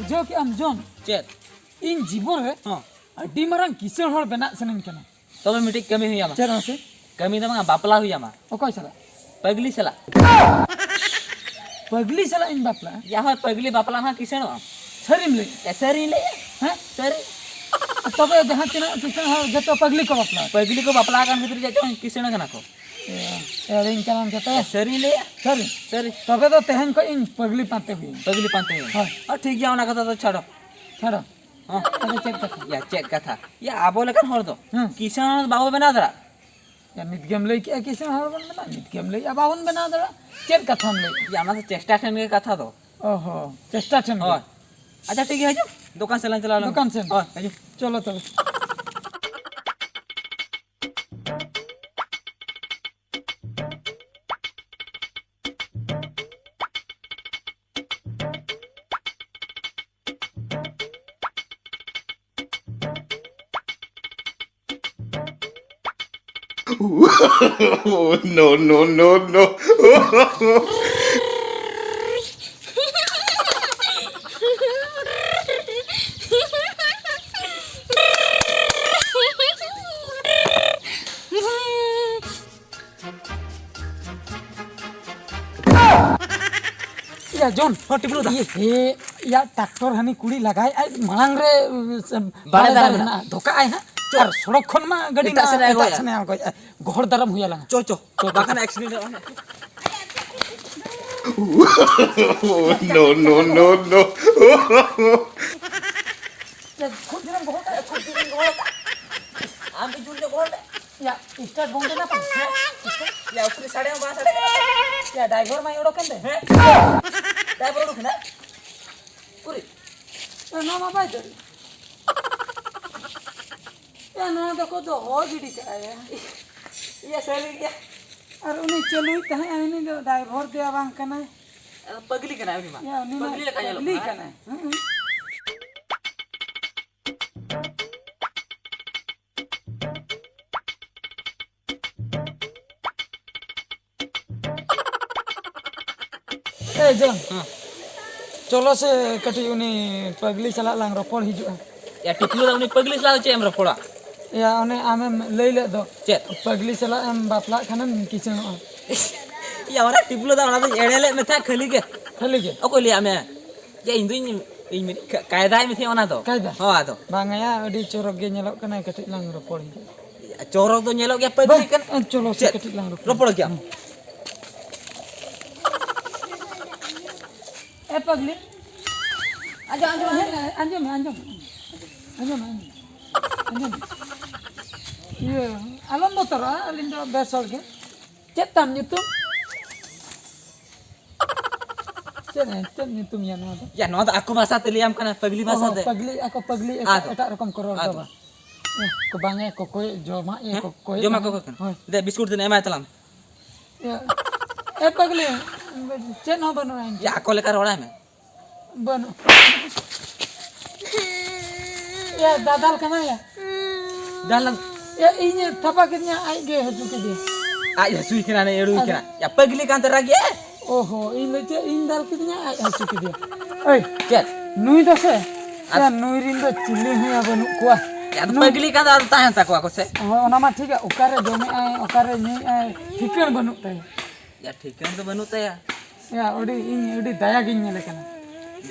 बुझाव के आम जोन चेत इन जीवन रे हां अड्डी मारंग किसान हर बना सनन कना तबे मिटी कमी हुई आमा चलो से कमी दमा बापला हुई आमा ओकय सला पगली सला पगली सला इन बापला या हो पगली बापला ना किसण सरीम ले सरी ले हैं सरी तबे जहां तिना किसान हर जतो पगली को बापला पगली को बापला कान भीतर जातो किसण कना को ए इन कनाम जतो सरी ले सरी सरी तबे तो तेहन को इन पगली पाते हुई पगली पाते हैं हां और ठीक गया ना कथा तो छाड़ो छाड़ो हां तबे चेक कर या चेक कथा या आबो लेकन हर दो हां किसान बाबू बना दरा या नित गेम ले के किसान हर बना नित गेम ले अबावन बना दरा चेक कथम ले या ना चेष्टा ठन के कथा दो ओहो चेष्टा छन हां अच्छा ठीक है जो दुकान से चला लो दुकान से हां चलो तब Oh, no, no, no, no. या जोन टिपलू दा ये या ट्रैक्टर हनी कुड़ी लगाए आई मांग रे बाड़े दारम ना धोका आई ना और सड़क खन मा गाड़ी एटा से आगो से ना आगो घर दरम हुयाला चो चो बाकन accident Oh, no, no, no, no. खुद दिरम घर आम भी जुल गोल या स्टार्ट बंद ना पर या ऊपर साड़े बा साड़े या ड्राइवर मा एडो कंदे ड्राइवर उठना पूरी ना मा बाय दे या ना देखो तो हो गिडी का ये सही क्या और उन्हें चलुई तहे आइनी दो ड्राइवर दे बांग कना पगली कना अभी या उन्हें पगली लगा लो पगली कना ए जोन चलो से कटी उन्हें पगली चला लांग रोपड़ हिजु या टिपलू दा उनी पगली सला चे हमरा फोड़ा या उन्हें आमे ले ले दो चे पगली चला एम बापला खाना किचन या वाला टिपलू दा ना एड़ेले में था खाली के ओको लिया में या इंदुइन इन कायदा में थे ओना तो कायदा हां तो बांगया अडी चोरक गे नेलो कना कटी लांग रोपड़ हिजु चोरक तो नेलो गया पगली कन चलो से कटी लांग रोपड़ क्या ए पगली आजा अंजम ये अलम बोतरा अलिंदो बेसol के cetam nyutum cetam nyutum ya no या no aku bahasa teliam kana pagli bahasa de pagli aku pagli eta rokom koror ba ko bange ko koy joma e ko koy joma ko kan de biskut de emai talam ya ए पगली chain हो बनो या aku lekar orang में बनो या दादाल कना या dalam ya inya tapa kitnya ai ge haju ke dia ya sui kena ne eru kena ya pagli kan teragi oho ini je indal kitnya ai haju ke dia oi ket nui dose ya nui rindo chili huya banu kuah ya pagli kan ada tahan tak aku se ona ma ठीक है okare jome ai okare ni ai thikan banu tay ya thikan to banu tay ya odi daya gin nyele kana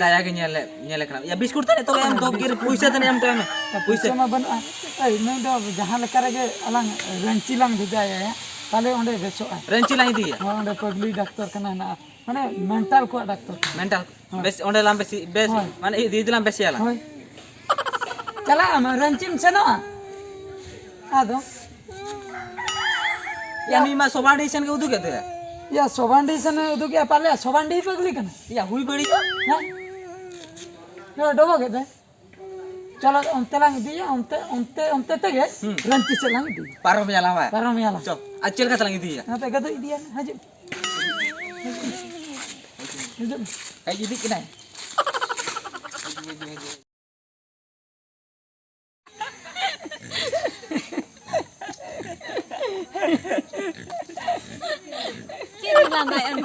daya gin nyele kana ya biskut tane to em dog gir puisa tane em to em puisa ma banu ai nui do jahan lekare ge alang ranchi lang dijaya ya tale onde beso ai ranchi lang dia onde pagli doctor kana na mane mental ko doctor mental bes onde lam besi bes mane di dilam besi ala hoy chala am ranchin seno ado ya mi ma sobandi sen ke udu ke de या सोबांडी से ने उदु के पाले सोबांडी पगली कना या हुई बड़ी का हां ना डोबो के दे चलो onte lang दिया onte te ge ranchi से lang दी paro me ala wa paro me ala चल acil ka talang dia ना ते गदो दिया हजू हजू kayak jadi kena Kira lambai anu.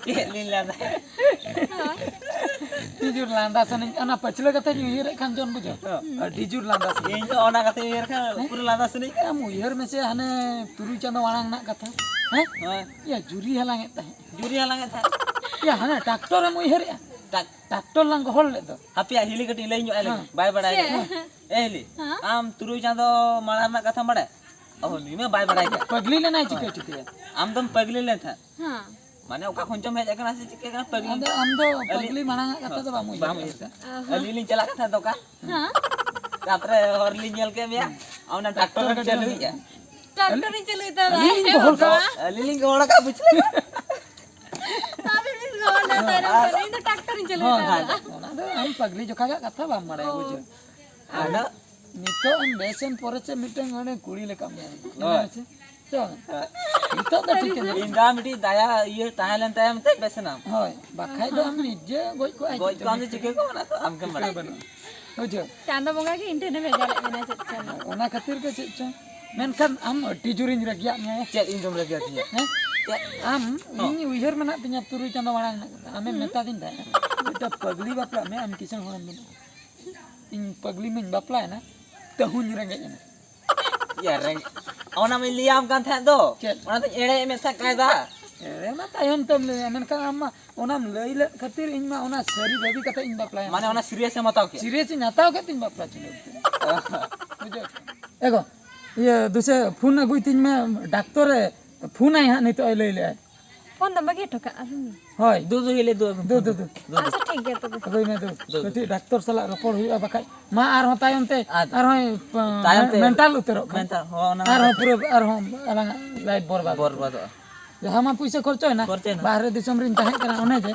Kira lambai. Tijur landas ane ana pachle kata nyuhir kan jon bujo. Tijur landas. ᱤᱧ ᱫᱚ ᱚᱱᱟ ᱠᱟᱛᱮ ᱩᱭᱦᱟᱹᱨ ᱠᱷᱟᱱ ᱯᱩᱨᱟᱹ ᱞᱟᱸᱫᱟ ᱥᱟᱹᱱᱟᱹᱧ ᱠᱟᱱᱟ Kamu uihar mese hane turu chando warang nak kata. Heh? ᱦᱳᱭ Ya juri halang eta. ᱡᱩᱨᱤ ᱦᱟᱞᱟᱝᱮᱫ ᱛᱟᱦᱮᱸᱫ Ya hane traktor em uihar ya. Traktor lang ko hol le do. ᱦᱟᱯᱮᱭᱟ ᱦᱤᱞᱤ ᱠᱟᱹᱴᱤᱡ ᱞᱟᱹᱭ ᱧᱚᱜ ᱟᱞᱮ ᱵᱟᱭ ᱵᱟᱲᱟᱭ ᱮ ᱦᱤᱞᱤ ᱟᱢ ᱛᱩᱨᱩᱭ ᱪᱟᱸᱫᱚ ᱢᱟᱲᱟᱝ ᱨᱮᱱᱟᱜ ᱠᱟᱛᱷᱟᱢ ᱵᱟᱲᱟᱭᱟ ᱚ ᱱᱩᱭ ᱢᱟ ᱵᱟᱭ ᱵᱟᱲᱟᱭ ᱜᱮᱭᱟ Pagli le nai chike chike ya. ᱟᱢ ᱫᱚᱢ ᱯᱟᱜᱽᱞᱤ ᱞᱮᱱ ᱛᱟᱦᱮᱸᱫ हाँ ᱢᱟᱱᱮ ᱚᱠᱟ ᱠᱷᱚᱱ ᱪᱚᱢ ᱦᱮᱡ ᱟᱠᱟᱱᱟ ᱥᱮ ᱪᱤᱠᱟᱹ ᱠᱟᱱᱟ ᱯᱟᱜᱽᱞᱤ Amdo pagli marang kata do bamu ᱵᱟᱢ uihar. ᱩᱭᱦᱟᱹᱨᱟ ᱟᱹᱞᱤᱧ ᱞᱤᱧ ᱪᱟᱞᱟᱜ ᱠᱟᱱ ᱛᱟᱦᱮᱸᱫ ᱫᱚᱠᱟᱱ हाँ ᱛᱟᱯᱚᱨᱮ ᱦᱚᱨ ᱞᱤᱧ ᱧᱮᱞ ᱠᱮᱫ ᱢᱮᱭᱟ ᱚᱱᱟ ᱴᱨᱟᱠᱴᱚᱨ ᱮᱢ ᱪᱟᱹᱞᱩᱭᱮᱜᱼᱟ ट्रैक्टर ही चले था Alin ko hol ka. ᱟᱹᱞᱤᱧ ᱞᱤᱧ ᱜᱚᱦᱚᱲ ᱟᱠᱟᱫ ᱵᱩᱡᱷᱟᱹᱣ अभी भी गौर ना तेरे इन तो ट्रैक्टर ही चले था Ona do am pagli joka ga kata bam mare bujo. ᱟᱫᱚ Nito am besen pore che miteng one kuri le kam ya. Cho. Nito do ठीक है. ᱤᱧ ᱫᱟ ᱢᱤᱫᱴᱤᱡ ᱫᱟᱭᱟ ᱤᱭᱟᱹ ᱛᱟᱦᱮᱸ ᱞᱮᱱ ᱛᱟᱭᱟ ᱢᱮᱱᱛᱮ ᱵᱮᱥᱱᱟᱢ Hoy, bakai do am nije goj ko ai. ᱜᱚᱡ ᱠᱚ ᱟᱢ ᱫᱚ ᱪᱤᱠᱟᱹ ᱠᱚ ᱚᱱᱟ ᱫᱚ ᱟᱢ ᱜᱮᱢ ᱵᱟᱲᱟᱭᱟ Bujo. चांदा बोंगा के इंटरनेट भेजा ले मैंने चल Ona khatir ke chek cho. Menkan am ati jurin ragia me. ᱪᱮᱫ ᱤᱧ ᱫᱚᱢ ᱨᱟᱹᱜᱤ ᱟᱹᱛᱤᱧᱟ Am ini uihar mana tinya turu chando warang nak. Ame meta din da. Eta pagli bapla me am kisan horan din. In pagli men bapla na. Tahun rengge na. ᱤᱭᱟᱹ ᱨᱮᱸᱜᱮᱡ ᱚᱱᱟ ᱢᱟᱧ ᱞᱟᱹᱭᱟᱢ ᱠᱟᱱ ᱛᱟᱦᱮᱸᱫ ᱫᱚ ᱪᱮᱫ? ᱚᱱᱟ ᱫᱚ ᱮᱲᱮ ᱢᱮ ᱥᱟ ᱠᱟᱭᱫᱟ Ere ma tayom tom le menkan am onam leile khatir in ma ona sari babi kata in bapla. ᱢᱟᱱᱮ ᱚᱱᱟ ᱥᱤᱨᱤᱭᱟᱥ ᱮᱢ ᱦᱟᱛᱟᱣ ᱠᱮᱭᱟ Serius ni natau ke tin bapla chilo. Bujo. Ego. Ye duse phone agui tin me doctor phone ai ha ni to leile. Phone दम के ठोका Hoy. ᱫᱩ ᱦᱤᱞᱮ ᱫᱩ Do. अच्छा ठीक है तो Agoi me do. Kati doctor sala ropor huya bakai. Ma ar ho tayom te ar hoy Tayom te. mental utero. ᱢᱮᱱᱛᱟ ᱦᱚ ᱚᱱᱟ Ar ho pura ar ho alang life borbad. ᱵᱚᱨᱵᱟᱫᱚᱜᱼᱟ Jaha ma puisa khorchoy na. Khorchoy na. Bahre disam rin tahe kana one je.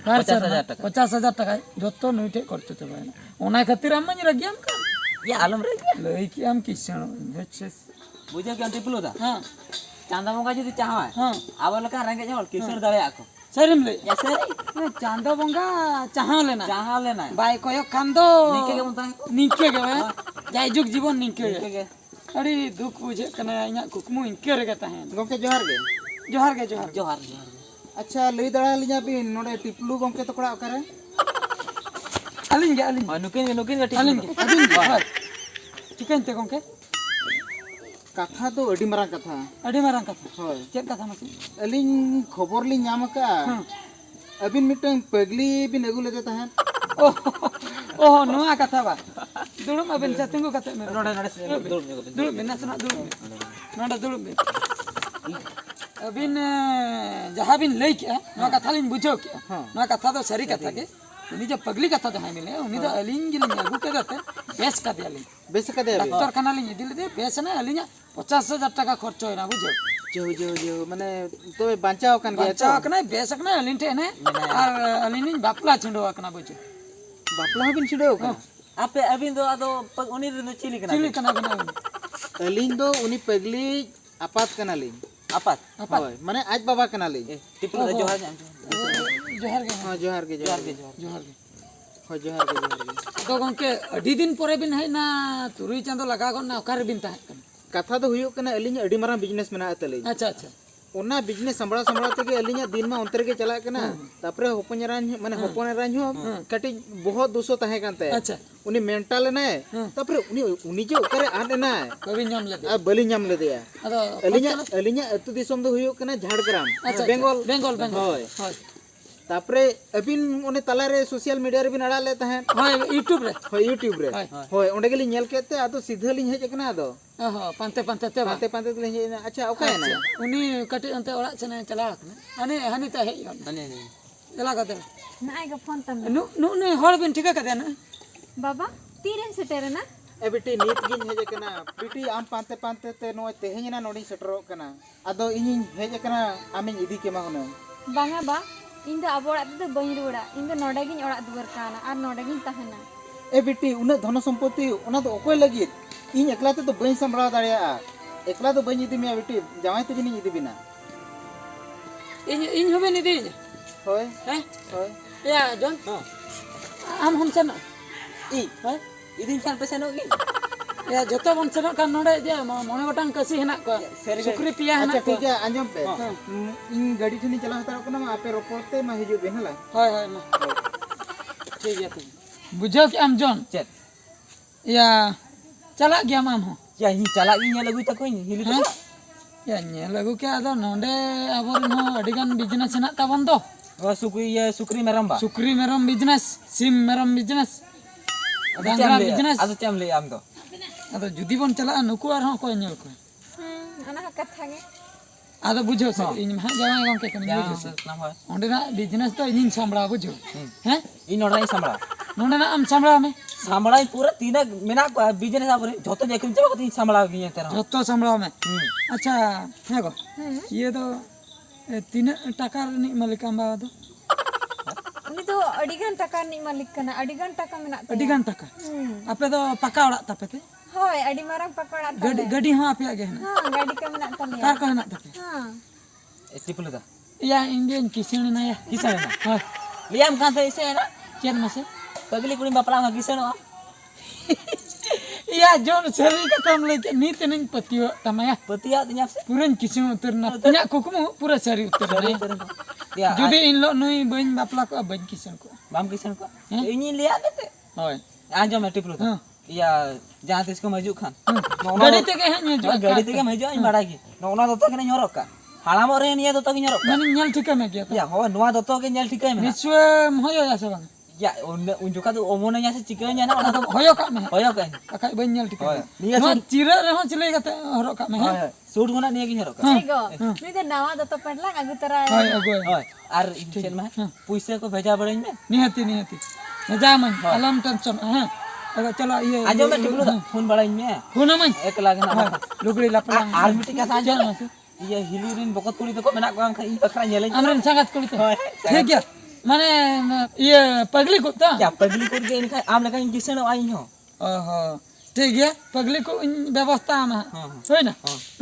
50,000 টাকা 50,000 টাকা joto nui te khorcho chaba na. Ona khatir am mani ragiam kan. ᱤᱭᱟᱹ ᱟᱞᱚᱢ ᱨᱟᱹᱜᱤ Lei ki am kisan. Hechs. ᱵᱩᱡᱷᱟᱹᱣ ᱠᱮᱢ ᱴᱤᱯᱞᱩ ᱫᱟ Ha. ᱪᱟᱸᱫᱟ ᱵᱚᱸᱜᱟ ᱡᱩᱫᱤ ᱪᱟᱦᱟᱣᱟᱭ Ha. ᱟᱵᱚ ᱞᱮᱠᱟ ᱨᱮᱸᱜᱮᱡ ᱦᱚᱲ ᱠᱤᱥᱟᱹᱬ ᱫᱟᱲᱮᱭᱟᱜ ᱠᱚ Sarim le. ᱭᱟ ᱥᱟᱹᱨᱤ Chanda bonga chaha lena. ᱡᱟᱦᱟᱸ ᱞᱮᱱᱟᱭ Bai koyok kan do. ᱱᱤᱝᱠᱟᱹ ᱜᱮᱵᱚᱱ ᱛᱟᱦᱮᱸ Ningke ge ba. Jai juk jibon ningke ge. ᱱᱤᱝᱠᱟᱹ ᱜᱮ Adi duk bujhe kana inya kukmu inke rega tahen. गंके जोहार गे Johar ge johar. ᱡᱚᱦᱟᱨ ᱡᱚᱦᱟᱨ अच्छा लई दड़ा लिया बिन नोडे टिपलू गंके तो कड़ा ओकरे Alin ge alin. ᱦᱳᱭ ᱱᱩᱠᱤᱱ ᱜᱮ ᱴᱷᱤᱠ Alin ge. Alin ge. Hoy. Chicken te gongke. कथा तो अडी मरांग कथा Adi marang katha. होय Chet katha masi. अलिन खबर लि नाम का अबिन मिटंग पगली बिन अगु लेते तहन Oh, noa katha ba. Dulum abin sa tunggu katha me. ᱱᱚᱰᱮ ᱱᱚᱰᱮ ᱫᱩᱲᱩᱵ ᱧᱚᱜ Dulum bin nasna dulum. Nada dulum bin. Abin jaha bin lei kya, noa katha lin bujho kya. Noa katha do sari katha ke. Uni jo pagli katha do hai mile. Uni do alin gilin agu ke date. Bes ka dia lin. Base का दे अबे Doctor kana lin idil de bes na alinya 50,000 টাকা খরচ হয় না বুঝো जो जो जो माने तो बांचाओ कान गया বাচ্চা কনা বেস কনা আলিন তে নে আর আলিন বাপলা ছিন্ডো কনা বুঝো बापला बिन छिड़ो का ᱟᱯᱮ ᱟᱹᱵᱤᱱ ᱫᱚ ᱟᱫᱚ ᱩᱱᱤ ᱨᱮᱱ ᱫᱚ ᱪᱤᱞᱤ ᱠᱟᱱᱟ চিলি কনা বনা अलिन दो उनी पगली आपात कनालिन ᱟᱯᱟᱛ होय माने आज बाबा कनालिन ᱴᱤᱯᱞᱩ ᱫᱟ ᱡᱚᱦᱟᱨ ᱧᱟᱢ জোহার গে हां जोहार गे जोहार गे জোহার গে होय जोहार गे তো গংকে আডি দিন পরে বিন হাই না তুরুই চাঁদো লাগা গন না ওকারে বিন তাহে कथा तो हुयो कना अलिन अडी मरा बिजनेस मेना तले আচ্ছা আচ্ছা ओना बिजनेस संभळा संभळा तगे अलिन दिन मा अंतर के चला कना तापरे होपनरान माने होपनरान हो कटी बहुत दोसो ताहे कानते আচ্ছা उनी मेंटल ने तापरे उनी जो ओकरे आने ना কবি নাম লেদে आ बलि नाम लेदेया আদো अलिन अतु दिसम दो हुयो कना झाड़ग्राम बेंगल বেঙ্গল বেঙ্গল होय হয় तापरे अबिन ओने तलारे सोशल मीडिया रे बिन अड़ा ले तहन হয় ইউটিউব রে होय यूट्यूब रे होय ओंडे गेली नेल केते आदो सीधा लिन हेज कना आदो ওহো পান্তে পান্তে তে पाते पाते लिन हेज अच्छा ओका है ना উনি কাটি অন্তে ওড়া চনে চালা রাখনা আনে হানি তা হেই চালা কাতে ना आएगा फोन तम नु नु नु हर बिन ठीक काते ना बाबा तीरन से तेरे ना ए बेटी नीत गिन हेज कना बेटी आम पाते पाते ते नो तेहेना नोडी सेटरो कना आदो इनी हेज कना आमिन इदी केमा होनो बांगा बा इन दो अब ओड़ा तो बई रोड़ा इन दो नोडगिन ओड़ा दुवर काना और नोडगिन तहना ए बेटी उन धन संपत्ति उना तो ओकोय लगित इन एकला ते तो बई संभळा दाड़िया एकला तो बई इदी मिया बेटी जावाय ते जिनी इदी बिना इन হবে নি দিন होय হ্যাঁ होय ইয়া জন আম হম সেন ই হ্যাঁ ᱤᱫᱤᱧ ᱠᱷᱟᱱ ᱯᱮ ᱥᱮᱱᱚᱜ ᱜᱮ ইয়া যত বন সেন কান নড়ে যে মনে গটাং কাসি হেনা কো সুকরি পিয়া হেনা अच्छा কো ठीक है आंजम पे इन गाड़ी ठनी चला हतार कना मा आपे रोपोते मा हिजु बिन हला হয় হয় মা ठीक गया तुम बुझो कि आम जॉन चेत या चला गया आम हो या इन चला इन लगुई तक हिली तो या ñel agu ke ado nonde aborin ho adigan business henak tabon to वो सुक्री मेरम बा sukri merom business sim merom business dangra business ada cam le am तो ado judi bon chala nuku ar ho ko ñel ko ana katha ge ado buझो se इन मा jawai gongke kan buझो se नाम है onde na business to in sambra buझो हैं इन नोड़ा ही संभला nonde na am sambra me संभला पूरा तीन मेना बिजनेस आप जोतो देखिन जब कति संभला गई तेरा joto sambra me अच्छा है को ये तो 3 টাকার ni malikam ba do uni do adigan taka ni malik kana adigan taka mena adigan taka ape do paka orak tape te hoy adi marang pakoda gadi gadi ho ape age hena ha gadi ka mena tali kar ko henak tape ha टिपलु दा ya indian kisin na ya किसान ना ha Liam कान थे इसे ना chen mase पगली कुड़ी बापला का किसान हो ya jon seri katam leke ni tening patio tamaya पतिया तन्या से puran kisin utur na punya kukumu pura seri utur na या judi in lo nui bain bapla ko bain kisin ko बाम किसान को इनी लिया देते hoy आज जो मैं टिपलु दा हाँ। या जहां ते इसको मजू Khan gadi te ke hanya jo गाड़ी ते मजू इन बड़ा की नोना दतो के नहीं रोका हालाम रे निया दतो के रोका mani nyal thika me gya या हो नुआ दतो के नेल ठीक है मैं niswe hoyo ya sabang या उन जो का तो ओमोने nya से चिकन nya ना ado hoyo ka me होयो का akai bain nyal thika होय निया no chira re ho chile kate horok ka me ha होय सूट गुना निया की रोका ego ni do nawa do to pedlang agu tara hoy agoy होय आर चल में पैसे को भेजा बड़े में nihati na jaman alam tension ha ago chalo ye आज मैं टिपलु दा फोन बड़ा में huna man एक लाख ना lugri laplang आर मिटी का साज ये हिलीरिन बकत कुड़ी तो को मेना को खा ई बकरा नेले amren sangat kulit होय ठीक है माने ये पगली को तो या पगली को के इनका आम लगा इन किसन आई हो ओहो ठीक है पगली को इन व्यवस्था में हां है ना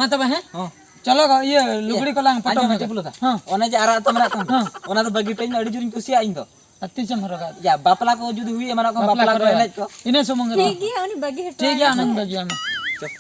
मतलब है हां चलो ये लुगड़ी को लांग आज पटो मैं में टिपलु दा हां ओने जे आरा तमरा तम ओना तो बगी पे अड़ी जुरिन कुसी आई तो अति चमरगा या बापला को जुदी हुई माना को बापला को एले को इने सुमंग ठीक है uni bagi hit ठीक है आनंद बगिया में चल